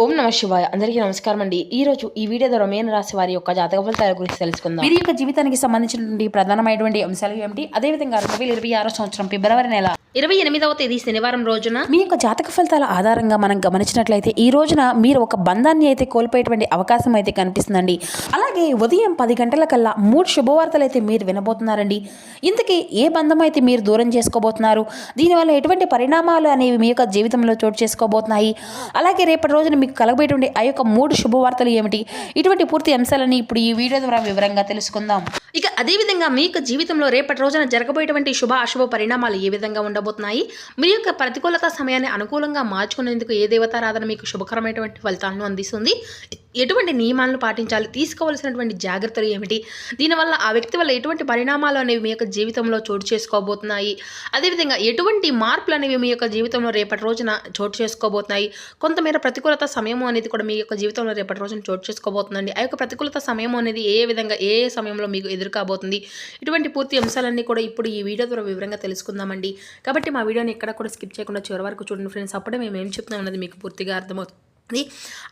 ఓం నమ శివాయ. అందరికీ నమస్కారం అండి. ఈ రోజు ఈ వీడియో ద్వారా మీన రాశి వారి యొక్క జాతక ఫలితాల గురించి తెలుసుకుందాం. వీరి యొక్క జీవితానికి సంబంధించినటువంటి ప్రధానమైనటువంటి అంశాలు ఏమిటి, అదేవిధంగా 2026 సంవత్సరం ఫిబ్రవరి నెల 28వ తేదీ శనివారం రోజున మీ యొక్క జాతక ఫలితాల ఆధారంగా మనం గమనించినట్లయితే ఈ రోజున మీరు ఒక బంధాన్ని అయితే కోల్పోయేటువంటి అవకాశం అయితే కనిపిస్తుందండి. అలాగే ఉదయం 10 గంటల కల్లా 3 శుభవార్తలు అయితే మీరు వినబోతున్నారండి. ఇంతకీ ఏ బంధం అయితే మీరు దూరం చేసుకోబోతున్నారు, దీనివల్ల ఎటువంటి పరిణామాలు అనేవి మీ యొక్క జీవితంలో చోటు చేసుకోబోతున్నాయి, అలాగే రేపటి రోజున మీకు కలగబోయేటువంటి ఆ యొక్క 3 శుభవార్తలు ఏమిటి, ఇటువంటి పూర్తి అంశాలని ఇప్పుడు ఈ వీడియో ద్వారా వివరంగా తెలుసుకుందాం. ఇక అదేవిధంగా మీ యొక్క జీవితంలో రేపటి రోజున జరగబోయేటువంటి శుభ అశుభ పరిణామాలు ఏ విధంగా ఉండబోతున్నాయి, మీ యొక్క ప్రతికూలత సమయాన్ని అనుకూలంగా మార్చుకునేందుకు ఏ దేవతారాధన మీకు శుభకరమైనటువంటి ఫలితాలను అందిస్తుంది, ఎటువంటి నియమాలను పాటించాలి, తీసుకోవాల్సినటువంటి జాగ్రత్తలు ఏమిటి, దీనివల్ల ఆ వ్యక్తి వల్ల ఎటువంటి పరిణామాలు అనేవి మీ యొక్క జీవితంలో చోటు చేసుకోబోతున్నాయి, అదేవిధంగా ఎటువంటి మార్పులు అనేవి మీ యొక్క జీవితంలో రేపటి రోజున చోటు చేసుకోబోతున్నాయి, కొంతమేర ప్రతికూలత సమయం అనేది కూడా మీ యొక్క జీవితంలో రేపటి రోజున చోటు చేసుకోబోతుందండి. ఆ యొక్క ప్రతికూలత సమయం అనేది ఏ విధంగా ఏ సమయంలో మీకు ఎదురు కాబోతుంది, ఇటువంటి పూర్తి అంశాలన్నీ కూడా ఇప్పుడు ఈ వీడియో ద్వారా వివరంగా తెలుసుకుందామండి. కాబట్టి మా వీడియోని ఎక్కడ కూడా స్కిప్ చేయకుండా చివరి వరకు చూడండి ఫ్రెండ్స్. అప్పుడే మేము ఏం చెప్తున్నాం అన్నది మీకు పూర్తిగా అర్థమవుతుంది.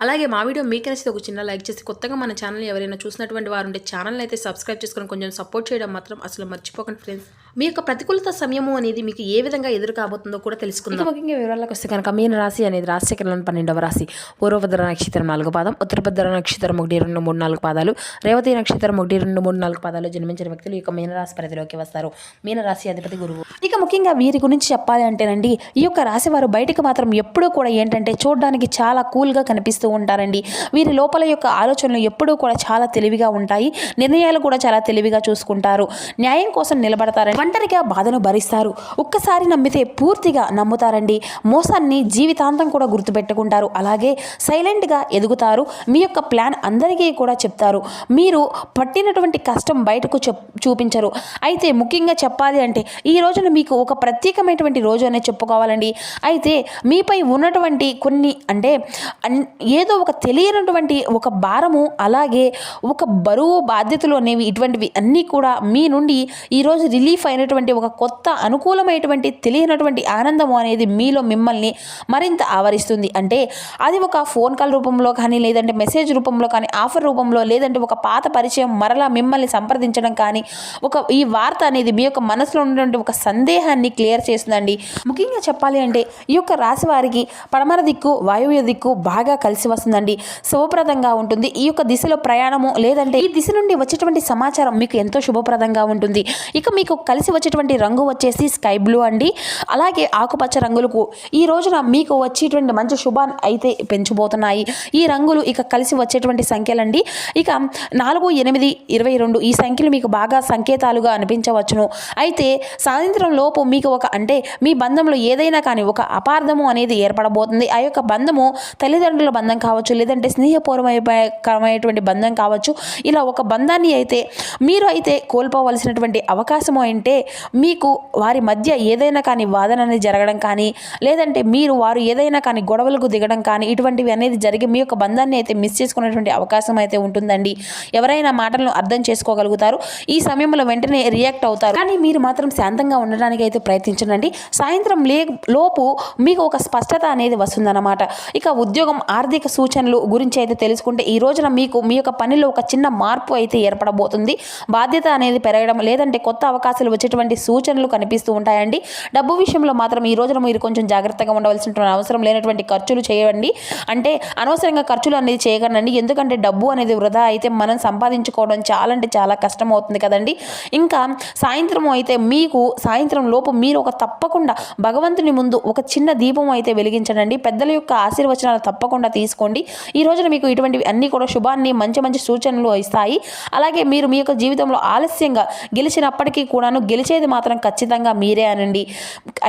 అలాగే మా వీడియో మీకు నచ్చితే ఒక చిన్న లైక్ చేసి, కొత్తగా మన ఛానల్ ఎవరైనా చూసినటువంటి వారు ఉంటే ఛానల్ని అయితే సబ్స్క్రైబ్ చేసుకొని కొంచెం సపోర్ట్ చేయడం మాత్రం అసలు మర్చిపోకండి ఫ్రెండ్స్. మీ యొక్క ప్రతికూలత సమయము అనేది మీకు ఏ విధంగా ఎదురు కాబోతుందో కూడా తెలుసుకుందాం. ముఖ్యంగా వివరాలకు వస్తే కనుక మీన రాశి అనేది రాశిచక్రంలోని 12వ రాశి. పూర్వభద్ర నక్షత్రం 4 పాదం, ఉత్తరభద్ర నక్షత్రం 1, 2, 3, 4 పాదాలు, రేవతి నక్షత్రం 1, 2, 3, 4 పాదాలు జన్మించిన వ్యక్తులు ఈ యొక్క మీనరాశి పరిధిలోకి వస్తారు. మీనరాశి అధిపతి గురువు. ఇక ముఖ్యంగా వీరి గురించి చెప్పాలి అంటేనండి, ఈ యొక్క రాశి వారు బయటకు మాత్రం ఎప్పుడూ కూడా ఏంటంటే చూడడానికి చాలా కూల్గా కనిపిస్తూ ఉంటారండి. వీరి లోపల యొక్క ఆలోచనలు ఎప్పుడూ కూడా చాలా తెలివిగా ఉంటాయి, నిర్ణయాలు కూడా చాలా తెలివిగా చూసుకుంటారు, న్యాయం కోసం నిలబడతారండి, ఒంటరిగా బాధను భరిస్తారు, ఒక్కసారి నమ్మితే పూర్తిగా నమ్ముతారండి, మోసాన్ని జీవితాంతం కూడా గుర్తుపెట్టుకుంటారు, అలాగే సైలెంట్గా ఎదుగుతారు, మీ యొక్క ప్లాన్ అందరికీ కూడా చెప్తారు, మీరు పట్టినటువంటి కష్టం బయటకు చూపించరు. అయితే ముఖ్యంగా చెప్పాలి అంటే ఈ రోజున మీకు ఒక ప్రత్యేకమైనటువంటి రోజు అనే చెప్పుకోవాలండి. అయితే మీపై ఉన్నటువంటి కొన్ని అంటే ఏదో ఒక తెలియనటువంటి ఒక భారము, అలాగే ఒక బరువు బాధ్యతలు అనేవి ఇటువంటివి అన్నీ కూడా మీ నుండి ఈరోజు రిలీఫ్ అయినటువంటి ఒక కొత్త అనుకూలమైనటువంటి తెలియనటువంటి ఆనందము అనేది మీలో మిమ్మల్ని మరింత ఆవరిస్తుంది. అంటే అది ఒక ఫోన్ కాల్ రూపంలో కానీ, లేదంటే మెసేజ్ రూపంలో కానీ, ఆఫర్ రూపంలో, లేదంటే ఒక పాత పరిచయం మరలా మిమ్మల్ని సంప్రదించడం కానీ, ఈ వార్త అనేది మీ యొక్క మనసులో ఉన్నటువంటి ఒక సందేహాన్ని క్లియర్ చేస్తుందండి. ముఖ్యంగా చెప్పాలి అంటే ఈ యొక్క రాశి వారికి పడమర దిక్కు, వాయువ్య దిక్కు బాగా కలిసి వస్తుందండి, శుభప్రదంగా ఉంటుంది. ఈ యొక్క దిశలో ప్రయాణము, లేదంటే ఈ దిశ నుండి వచ్చేటువంటి సమాచారం మీకు ఎంతో శుభప్రదంగా ఉంటుంది. ఇక మీకు కలిసి వచ్చేటువంటి రంగు వచ్చేసి స్కై బ్లూ అండి, అలాగే ఆకుపచ్చ రంగులకు ఈ రోజున మీకు వచ్చేటువంటి మంచి శుభాన్ని అయితే పెంచబోతున్నాయి. ఈ రంగులు ఇక కలిసి వచ్చేటువంటి సంఖ్యలండి. ఇక 4, 8, 22 ఈ సంఖ్యలు మీకు బాగా సంకేతాలుగా అనిపించవచ్చును. అయితే సాయంత్రం లోపు మీకు ఒక అంటే మీ బంధంలో ఏదైనా కానీ ఒక అపార్థము అనేది ఏర్పడబోతుంది. ఆ యొక్క బంధము తల్లిదండ్రుల బంధం కావచ్చు, లేదంటే స్నేహపూర్వకరమైనటువంటి బంధం కావచ్చు. ఇలా ఒక బంధాన్ని అయితే మీరు అయితే కోల్పోవలసినటువంటి అవకాశము అంటే మీకు వారి మధ్య ఏదైనా కానీ వాదన అనేది జరగడం కానీ, లేదంటే వారు ఏదైనా కానీ గొడవలకు దిగడం కానీ, ఇటువంటివి అనేది జరిగి మీ యొక్క బంధాన్ని అయితే మిస్ చేసుకునేటువంటి అవకాశం అయితే ఉంటుందండి. ఎవరైనా మాటలను అర్థం చేసుకోగలుగుతారు, ఈ సమయంలో వెంటనే రియాక్ట్ అవుతారు, కానీ మీరు మాత్రం శాంతంగా ఉండడానికి అయితే ప్రయత్నించండి. సాయంత్రం లోపు మీకు ఒక స్పష్టత అనేది వస్తుందన్నమాట. ఇక ఉద్యోగం, ఆర్థిక సూచనలు గురించి అయితే తెలుసుకుంటే ఈ రోజున మీకు మీ యొక్క పనిలో ఒక చిన్న మార్పు అయితే ఏర్పడబోతుంది. బాధ్యత అనేది పెరగడం, లేదంటే కొత్త అవకాశాలు వచ్చేటువంటి సూచనలు కనిపిస్తూ ఉంటాయండి. డబ్బు విషయంలో మాత్రం ఈ రోజున మీరు కొంచెం జాగ్రత్తగా ఉండవలసిన అవసరం లేనటువంటి ఖర్చులు చేయండి. అంటే అనవసరంగా ఖర్చులు అనేది చేయకండి, ఎందుకంటే డబ్బు అనేది వృధా అయితే మనం సంపాదించుకోవడం చాలా అంటే చాలా కష్టం అవుతుంది కదండి. ఇంకా సాయంత్రం అయితే మీకు సాయంత్రం లోపు మీరు ఒక తప్పకుండా భగవంతుని ముందు ఒక చిన్న దీపం అయితే వెలిగించండి. పెద్దల యొక్క ఆశీర్వచనాలు తప్పకుండా తీసుకోండి. ఈ రోజున మీకు ఇటువంటివి అన్నీ కూడా శుభాన్ని, మంచి మంచి సూచనలు ఇస్తాయి. అలాగే మీరు మీ యొక్క జీవితంలో ఆలస్యంగా గెలిచినప్పటికీ కూడాను గెలిచేది మాత్రం ఖచ్చితంగా మీరే అనండి.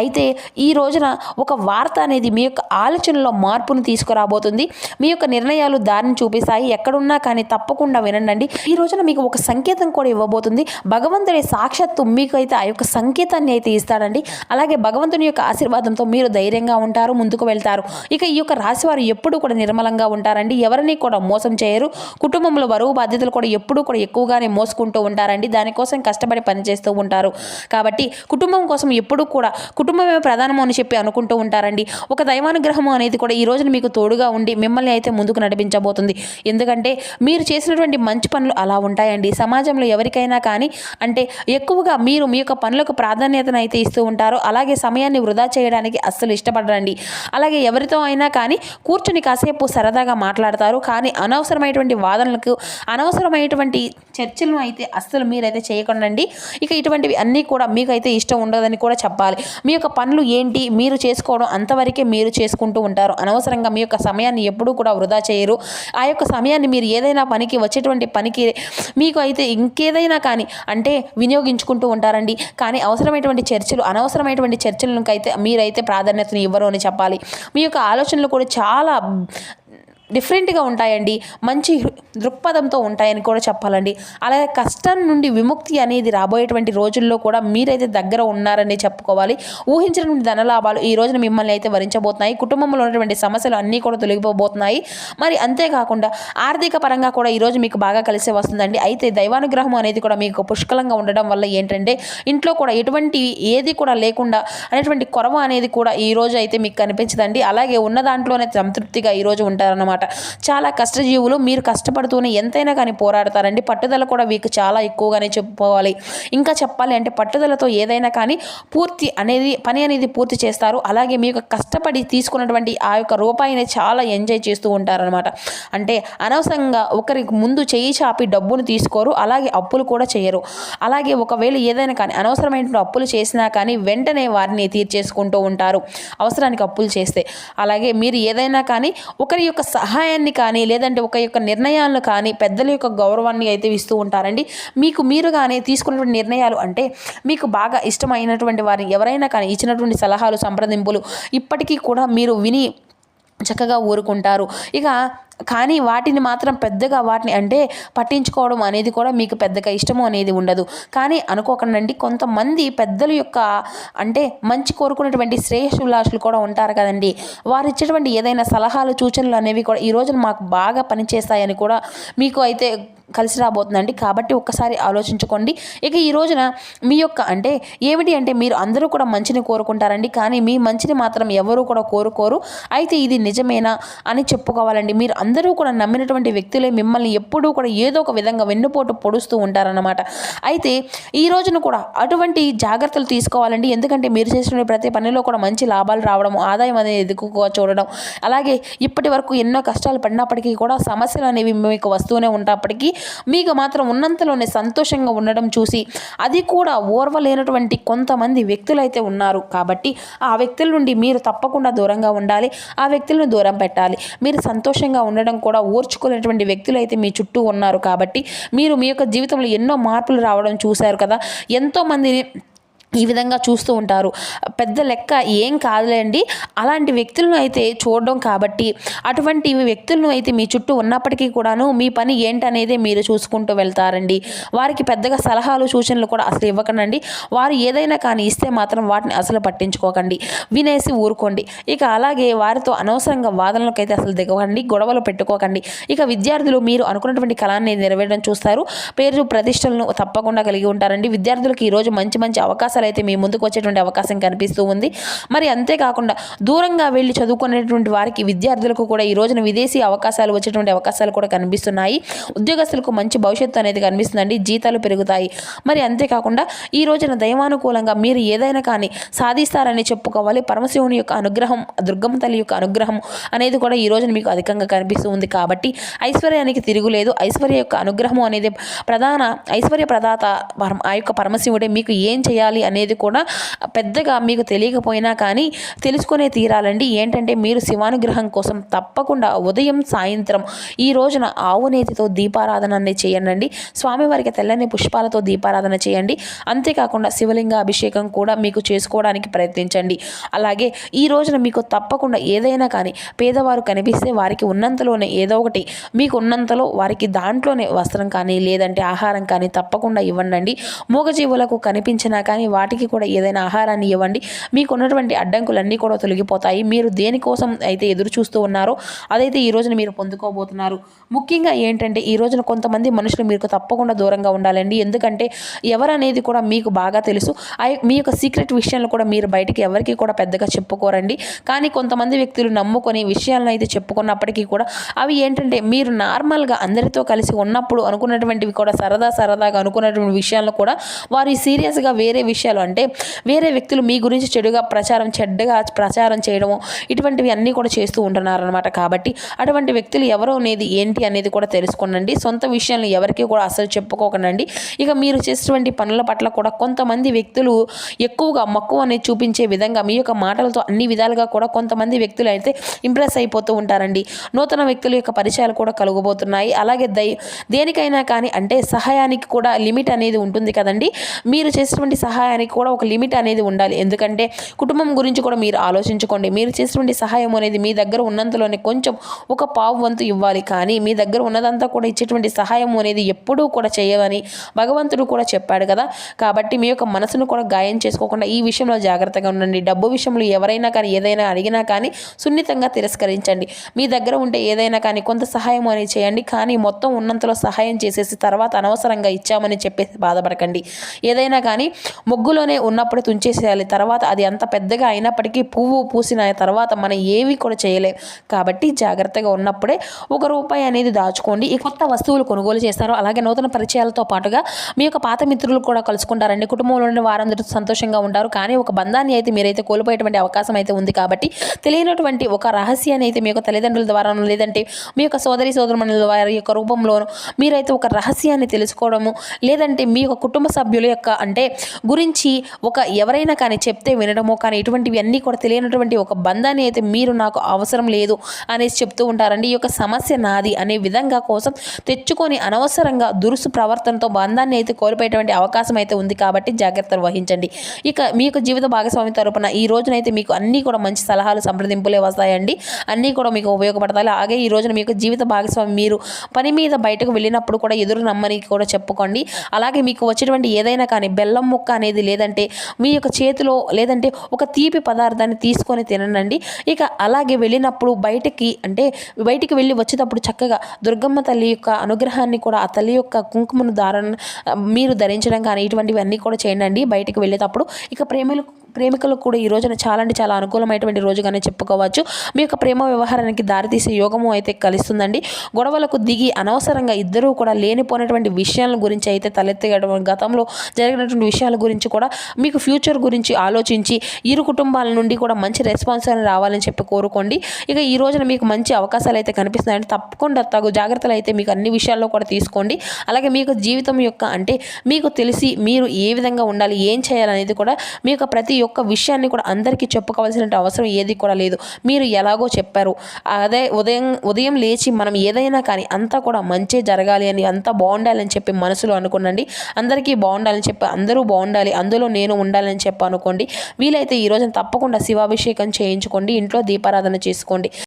అయితే ఈ రోజున ఒక వార్త అనేది మీ యొక్క ఆలోచనలో మార్పును తీసుకురాబోతుంది. మీ యొక్క నిర్ణయాలు దారిని చూపిస్తాయి. ఎక్కడున్నా కానీ తప్పకుండా వినండి. ఈ రోజున మీకు ఒక సంకేతం కూడా ఇవ్వబోతుంది. భగవంతుడి సాక్షాత్తు మీకు అయితే ఆ యొక్క సంకేతాన్ని అయితే ఇస్తాడండి. అలాగే భగవంతుని యొక్క ఆశీర్వాదంతో మీరు ధైర్యంగా ఉంటారు, ముందుకు వెళ్తారు. ఇక ఈ యొక్క రాశి వారు ఎప్పుడూ కూడా నిర్మలంగా ఉంటారండి, ఎవరిని కూడా మోసం చేయరు. కుటుంబంలో బరువు బాధ్యతలు కూడా ఎప్పుడూ కూడా ఎక్కువగానే మోసుకుంటూ ఉంటారండి, దానికోసం కష్టపడి పనిచేస్తూ ఉంటారు. ఉంటారు. కాబట్టి కుటుంబం కోసం ఎప్పుడూ కూడా కుటుంబమే ప్రధానము అని చెప్పి అనుకుంటూ ఉంటారండి. ఒక దైవానుగ్రహము అనేది కూడా ఈ రోజున మీకు తోడుగా ఉండి మిమ్మల్ని అయితే ముందుకు నడిపించబోతుంది. ఎందుకంటే మీరు చేసినటువంటి మంచి పనులు అలా ఉంటాయండి. సమాజంలో ఎవరికైనా కానీ అంటే ఎక్కువగా మీరు మీ యొక్క పనులకు ప్రాధాన్యతను అయితే ఇస్తూ ఉంటారు. అలాగే సమయాన్ని వృధా చేయడానికి అస్సలు ఇష్టపడరండి. అలాగే ఎవరితో అయినా కానీ కూర్చుని కాసేపు సరదాగా మాట్లాడతారు. కానీ అనవసరమైనటువంటి వాదనలకు అనవసరమైనటువంటి చర్చలను అయితే అస్సలు మీరైతే చేయకండి. ఇక ఇటువంటివి అన్నీ కూడా మీకైతే ఇష్టం ఉండదని కూడా చెప్పాలి. మీ యొక్క పనులు ఏంటి మీరు చేసుకోవడం అంతవరకే మీరు చేసుకుంటూ ఉంటారు. అనవసరంగా మీ యొక్క సమయాన్ని ఎప్పుడూ కూడా వృధా చేయరు. ఆ యొక్క సమయాన్ని మీరు ఏదైనా పనికి వచ్చేటువంటి పనికి మీకు అయితే ఇంకేదైనా కానీ అంటే వినియోగించుకుంటూ ఉంటారండి. కానీ అనవసరమైనటువంటి చర్చలకు అయితే మీరైతే ప్రాధాన్యతను ఇవ్వరు అని చెప్పాలి. మీ యొక్క ఆలోచనలు కూడా చాలా డిఫరెంట్గా ఉంటాయండి. మంచి దృక్పథంతో ఉంటాయని కూడా చెప్పాలండి. అలాగే కష్టం నుండి విముక్తి అనేది రాబోయేటువంటి రోజుల్లో కూడా మీరైతే దగ్గర ఉన్నారని చెప్పుకోవాలి. ఊహించినటువంటి ధనలాభాలు ఈ రోజున మిమ్మల్ని అయితే వరించబోతున్నాయి. కుటుంబంలో ఉన్నటువంటి సమస్యలు అన్నీ కూడా తొలగిపోబోతున్నాయి. మరి అంతేకాకుండా ఆర్థిక పరంగా కూడా ఈరోజు మీకు బాగా కలిసి వస్తుందండి. అయితే దైవానుగ్రహం అనేది కూడా మీకు పుష్కలంగా ఉండడం వల్ల ఏంటంటే ఇంట్లో కూడా ఎటువంటి ఏది కూడా లేకుండా అనేటువంటి కొరవ అనేది కూడా ఈ రోజు అయితే మీకు కనిపించదండి. అలాగే ఉన్న దాంట్లోనే సంతృప్తిగా ఈరోజు ఉంటారన్నమాట. చాలా కష్టజీవులు. మీరు కష్టపడుతూనే ఎంతైనా కానీ పోరాడతారండి. పట్టుదల కూడా మీకు చాలా ఎక్కువగానే చెప్పుకోవాలి. ఇంకా చెప్పాలి అంటే పట్టుదలతో ఏదైనా కానీ పని అనేది పూర్తి చేస్తారు. అలాగే మీకు కష్టపడి తీసుకున్నటువంటి ఆ యొక్క రూపాయిని చాలా ఎంజాయ్ చేస్తూ ఉంటారనమాట. అంటే అనవసరంగా ఒకరికి ముందు చేయి చాపి డబ్బును తీసుకోరు. అలాగే అప్పులు కూడా చేయరు. అలాగే ఒకవేళ ఏదైనా కానీ అనవసరమైన అప్పులు చేసినా కానీ వెంటనే వారిని తీర్చేసుకుంటూ ఉంటారు అవసరానికి అప్పులు చేస్తే. అలాగే మీరు ఏదైనా కానీ ఒకరి యొక్క సహాయాన్ని కానీ లేదంటే ఒక యొక్క నిర్ణయాలను కానీ పెద్దల యొక్క గౌరవాన్ని అయితే ఇస్తూ ఉంటారండి. మీరుగానే తీసుకున్నటువంటి నిర్ణయాలు అంటే మీకు బాగా ఇష్టమైనటువంటి వారిని ఎవరైనా కానీ ఇచ్చినటువంటి సలహాలు సంప్రదింపులు ఇప్పటికీ కూడా మీరు విని చక్కగా ఊరుకుంటారు. కానీ వాటిని మాత్రం పెద్దగా అంటే పట్టించుకోవడం అనేది కూడా మీకు పెద్దగా ఇష్టము అనేది ఉండదు. కానీ అనుకోకండి, కొంతమంది పెద్దల యొక్క అంటే మంచి కోరుకున్నటువంటి శ్రేయస్సులాషులు కూడా ఉంటారు కదండి. వారు ఇచ్చేటువంటి ఏదైనా సలహాలు సూచనలు అనేవి కూడా ఈ రోజున మాకు బాగా పనిచేస్తాయని కూడా మీకు అయితే కలిసి రాబోతుందండి. కాబట్టి ఒక్కసారి ఆలోచించుకోండి. ఈ రోజున మీ యొక్క అంటే ఏమిటి అంటే మీరు అందరూ కూడా మంచిని కోరుకుంటారండి. కానీ మీ మంచిని మాత్రం ఎవరూ కూడా కోరుకోరు. అయితే ఇది నిజమేనా అని చెప్పుకోవాలండి. మీరు అందరూ కూడా నమ్మినటువంటి వ్యక్తులే మిమ్మల్ని ఎప్పుడూ కూడా ఏదో ఒక విధంగా వెన్నుపోటు పొడుస్తూ ఉంటారన్నమాట. అయితే ఈ రోజున కూడా అటువంటి జాగ్రత్తలు తీసుకోవాలండి. ఎందుకంటే మీరు చేసిన ప్రతి పనిలో కూడా మంచి లాభాలు రావడం, ఆదాయం అనేది ఎక్కువగా చూడడం, అలాగే ఇప్పటి వరకు ఎన్నో కష్టాలు పడినప్పటికీ కూడా సమస్యలు అనేవి మీకు వస్తూనే ఉన్నప్పటికీ మీకు మాత్రం ఉన్నంతలోనే సంతోషంగా ఉండడం చూసి అది కూడా ఓర్వలేనటువంటి కొంతమంది వ్యక్తులు అయితే ఉన్నారు. కాబట్టి ఆ వ్యక్తుల నుండి మీరు తప్పకుండా దూరంగా ఉండాలి. ఆ వ్యక్తులను దూరం పెట్టాలి. మీరు సంతోషంగా ఉండడం కూడా ఓర్చుకునేటువంటి వ్యక్తులు అయితే మీ చుట్టూ ఉన్నారు. కాబట్టి మీరు మీ యొక్క జీవితంలో ఎన్నో మార్పులు రావడం చూశారు కదా. ఎంతోమందిని ఈ విధంగా చూస్తూ ఉంటారు. పెద్ద లెక్క ఏం కాదులేండి అలాంటి వ్యక్తులను అయితే చూడడం. కాబట్టి అటువంటి వ్యక్తులను అయితే మీ చుట్టూ ఉన్నప్పటికీ కూడాను మీ పని ఏంటనేది మీరు చూసుకుంటూ వెళ్తారండి. వారికి పెద్దగా సలహాలు సూచనలు కూడా అసలు ఇవ్వకండి. వారు ఏదైనా కానీ ఇస్తే మాత్రం వాటిని అసలు పట్టించుకోకండి, వినేసి ఊరుకోండి. అలాగే వారితో అనవసరంగా వాదనలకు అయితే అసలు దిగకండి, గొడవలు పెట్టుకోకండి. విద్యార్థులు మీరు అనుకున్నటువంటి కళాన్ని నెరవేరడం చూస్తారు. పేరు ప్రతిష్టలను తప్పకుండా కలిగి ఉంటారండి. విద్యార్థులకు ఈరోజు మంచి మంచి అవకాశాలు అయితే మీ ముందుకు వచ్చేటువంటి అవకాశం కనిపిస్తూ ఉంది. మరి అంతేకాకుండా దూరంగా వెళ్ళి చదువుకునేటువంటి వారికి విద్యార్థులకు కూడా ఈ రోజున విదేశీ అవకాశాలు వచ్చేటువంటి అవకాశాలు కూడా కనిపిస్తున్నాయి. ఉద్యోగస్తులకు మంచి భవిష్యత్తు అనేది కనిపిస్తుందండి. జీతాలు పెరుగుతాయి. మరి అంతేకాకుండా ఈ రోజున దైవానుకూలంగా మీరు ఏదైనా కానీ సాధిస్తారని చెప్పుకోవాలి. పరమశివుని యొక్క అనుగ్రహం, దుర్గమ్మ తల్లి యొక్క అనుగ్రహం అనేది కూడా ఈ రోజున మీకు అధికంగా కనిపిస్తూ ఉంది. కాబట్టి ఐశ్వర్యానికి తిరుగులేదు. ఐశ్వర్య యొక్క అనుగ్రహం అనేది ప్రధాన ఐశ్వర్య ప్రదాత ఆ యొక్క పరమశివుడే. మీకు ఏం చేయాలి అనేది కూడా పెద్దగా మీకు తెలియకపోయినా కానీ తెలుసుకునే తీరాలండి. ఏంటంటే మీరు శివానుగ్రహం కోసం తప్పకుండా ఉదయం సాయంత్రం ఈ రోజున ఆవు నేతితో దీపారాధన అనేది చేయండి. స్వామివారికి తెల్లని పుష్పాలతో దీపారాధన చేయండి. అంతేకాకుండా శివలింగ అభిషేకం కూడా మీకు చేసుకోవడానికి ప్రయత్నించండి. అలాగే ఈ రోజున మీకు తప్పకుండా ఏదైనా కానీ పేదవారు కనిపిస్తే వారికి ఉన్నంతలోనే ఏదో ఒకటి మీకు ఉన్నంతలో వారికి దాంట్లోనే వస్త్రం కానీ లేదంటే ఆహారం కానీ తప్పకుండా ఇవ్వండి. మూగజీవులకు కనిపించినా కానీ వాటికి కూడా ఏదైనా ఆహారాన్ని ఇవ్వండి. మీకున్నటువంటి అడ్డంకులన్నీ కూడా తొలగిపోతాయి. మీరు దేనికోసం అయితే ఎదురు చూస్తూ ఉన్నారో అదైతే ఈ రోజున మీరు పొందుకోబోతున్నారు. ముఖ్యంగా ఏంటంటే ఈ రోజున కొంతమంది మనుషులు మీకు తప్పకుండా దూరంగా ఉండాలండి. ఎందుకంటే ఎవరనేది కూడా మీకు బాగా తెలుసు. మీ యొక్క సీక్రెట్ విషయాలు కూడా మీరు బయటికి ఎవరికి కూడా పెద్దగా చెప్పుకోరండి. కానీ కొంతమంది వ్యక్తులు నమ్ముకొని విషయాలను అయితే చెప్పుకున్నప్పటికీ కూడా అవి ఏంటంటే మీరు నార్మల్గా అందరితో కలిసి ఉన్నప్పుడు అనుకున్నటువంటివి కూడా సరదాగా అనుకున్నటువంటి విషయాలను కూడా వారు సీరియస్గా వేరే విషయాలు అంటే వేరే వ్యక్తులు మీ గురించి చెడుగా చెడ్డగా ప్రచారం చేయడము ఇటువంటివి అన్నీ కూడా చేస్తూ ఉంటున్నారనమాట. కాబట్టి అటువంటి వ్యక్తులు ఎవరో అనేది ఏంటి అనేది కూడా తెలుసుకోనండి. సొంత విషయాలను ఎవరికి కూడా అసలు చెప్పుకోకండి. ఇక మీరు చేసేటువంటి పనుల పట్ల కూడా కొంతమంది వ్యక్తులు ఎక్కువగా మక్కువ అనేది చూపించే విధంగా మీ యొక్క మాటలతో అన్ని విధాలుగా కూడా కొంతమంది వ్యక్తులు అయితే ఇంప్రెస్ అయిపోతూ ఉంటారండి. నూతన వ్యక్తుల యొక్క పరిచయాలు కూడా కలుగబోతున్నాయి. అలాగే దేనికైనా కానీ అంటే సహాయానికి కూడా లిమిట్ అనేది ఉంటుంది కదండి. మీరు చేసేటువంటి సహాయానికి కూడా ఒక లిమిట్ అనేది ఉండాలి. ఎందుకంటే కుటుంబం గురించి కూడా మీరు ఆలోచించుకోండి. మీరు చేసేటువంటి సహాయం అనేది మీ దగ్గర ఉన్నంతలోనే కొంచెం ఒక పావు వంతు ఇవ్వాలి. కానీ మీ దగ్గర ఉన్నదంతా కూడా ఇచ్చేటువంటి సహాయం అనేది ఎప్పుడూ కూడా చేయవని భగవంతుడు కూడా చెప్పాడు కదా. కాబట్టి మీ యొక్క మనసును కూడా గాయం చేసుకోకుండా ఈ విషయంలో జాగ్రత్తగా ఉండండి. డబ్బు విషయంలో ఎవరైనా కానీ ఏదైనా అడిగినా కానీ సున్నితంగా తిరస్కరించండి. మీ దగ్గర ఉంటే ఏదైనా కానీ కొంత సహాయం అనేది చేయండి. కానీ మొత్తం ఉన్నంతలో సహాయం చేసేసి తర్వాత అనవసరంగా ఇచ్చామని చెప్పేసి బాధపడకండి. ఏదైనా కానీ మొగ్గులోనే ఉన్నప్పుడు తుంచేసేయాలి. తర్వాత అది అంత పెద్దగా అయినప్పటికీ పువ్వు పూసిన తర్వాత మనం ఏవి కూడా చేయలేం. కాబట్టి జాగ్రత్తగా ఉన్నప్పుడే ₹1 అనేది దాచుకోండి. ఈ కొత్త వస్తువులు కొనుగోలు చేస్తారు. అలాగే నూతన పరిచయాలతో పాటుగా మీ యొక్క పాత మిత్రులు కూడా కలుసుకుంటారండి. కుటుంబంలోని వారందరూ సంతోషంగా ఉంటారు. కానీ ఒక బంధాన్ని అయితే మీరైతే కోల్పోయేటువంటి అవకాశం అయితే ఉంది. కాబట్టి తెలియనటువంటి ఒక రహస్యాన్ని అయితే మీ యొక్క తల్లిదండ్రుల ద్వారా లేదంటే మీ యొక్క సోదరుమణుల వారి యొక్క రూపంలోనూ మీరైతే ఒక రహస్యాన్ని తెలుసుకోవడము లేదంటే మీ యొక్క కుటుంబ సభ్యుల యొక్క అంటే గురించి ఎవరైనా కానీ చెప్తే వినడము కానీ ఇటువంటివి అన్నీ కూడా తెలియనటువంటి ఒక బంధాన్ని అయితే మీరు నాకు అవసరం లేదు అనేసి చెప్తూ ఉంటారండి. ఈ యొక్క సమస్య నాది అనే విధంగా కోసం తెచ్చుకొని అనవసరంగా దురుసు ప్రవర్తనతో బంధాన్ని అయితే కోల్పోయేటువంటి అవకాశం అయితే ఉంది. కాబట్టి జాగ్రత్తలు వహించండి. ఇక మీ యొక్క జీవిత భాగస్వామి తరపున ఈ రోజునైతే మీకు అన్నీ కూడా మంచి సలహాలు సంప్రదింపులే వస్తాయండి. అన్నీ కూడా మీకు ఉపయోగపడతాయి. అలాగే ఈ రోజున మీకు జీవిత భాగస్వామి మీరు పని మీద బయటకు వెళ్ళినప్పుడు కూడా ఎదురు నమ్మని కూడా చెప్పుకోండి. అలాగే మీకు వచ్చేటువంటి ఏదైనా కానీ బెల్లం ముక్క అనేది లేదంటే మీ యొక్క చేతిలో లేదంటే ఒక తీపి పదార్థాన్ని తీసుకొని తినండి. ఇక అలాగే వెళ్ళినప్పుడు బయటికి వెళ్ళి వచ్చేటప్పుడు చక్కగా దుర్గమ్మ తల్లి యొక్క అనుగ్రహాన్ని కూడా ఆ తల్లి యొక్క కుంకుమను మీరు ధరించడం కానీ ఇటువంటివి అన్నీ కూడా చేయండి బయటికి వెళ్ళేటప్పుడు. ఇక ప్రేమికులకు కూడా ఈ రోజున చాలా అంటే చాలా అనుకూలమైనటువంటి రోజుగానే చెప్పుకోవచ్చు. మీ యొక్క ప్రేమ వ్యవహారానికి దారితీసే యోగము అయితే కలుస్తుందండి. గొడవలకు దిగి అనవసరంగా ఇద్దరూ కూడా లేనిపోయినటువంటి విషయాల గురించి అయితే తలెత్తడం గతంలో జరిగినటువంటి విషయాల గురించి కూడా మీకు ఫ్యూచర్ గురించి ఆలోచించి ఇరు కుటుంబాల నుండి కూడా మంచి రెస్పాన్స్ అని రావాలని చెప్పి కోరుకోండి. ఇక ఈ రోజున మీకు మంచి అవకాశాలు అయితే కనిపిస్తున్నాయంటే తప్పకుండా తగు జాగ్రత్తలు అయితే మీకు అన్ని విషయాల్లో కూడా తీసుకోండి. అలాగే మీకు జీవితం యొక్క అంటే మీకు తెలిసి మీరు ఏ విధంగా ఉండాలి ఏం చేయాలనేది కూడా మీ యొక్క ప్రతి ఒక్క విషయాన్ని కూడా అందరికీ చెప్పుకోవాల్సిన అవసరం ఏది కూడా లేదు. మీరు ఎలాగో చెప్పారు. అదే ఉదయం లేచి మనం ఏదైనా కానీ అంతా కూడా మంచి జరగాలి అని అంతా బాగుండాలని చెప్పి మనసులో అనుకోండి. అందరికీ బాగుండాలని చెప్పి అందరూ బాగుండాలి అందులో నేను ఉండాలని చెప్పి అనుకోండి. వీలైతే ఈ రోజున తప్పకుండా శివాభిషేకం చేయించుకోండి. ఇంట్లో దీపారాధన చేసుకోండి.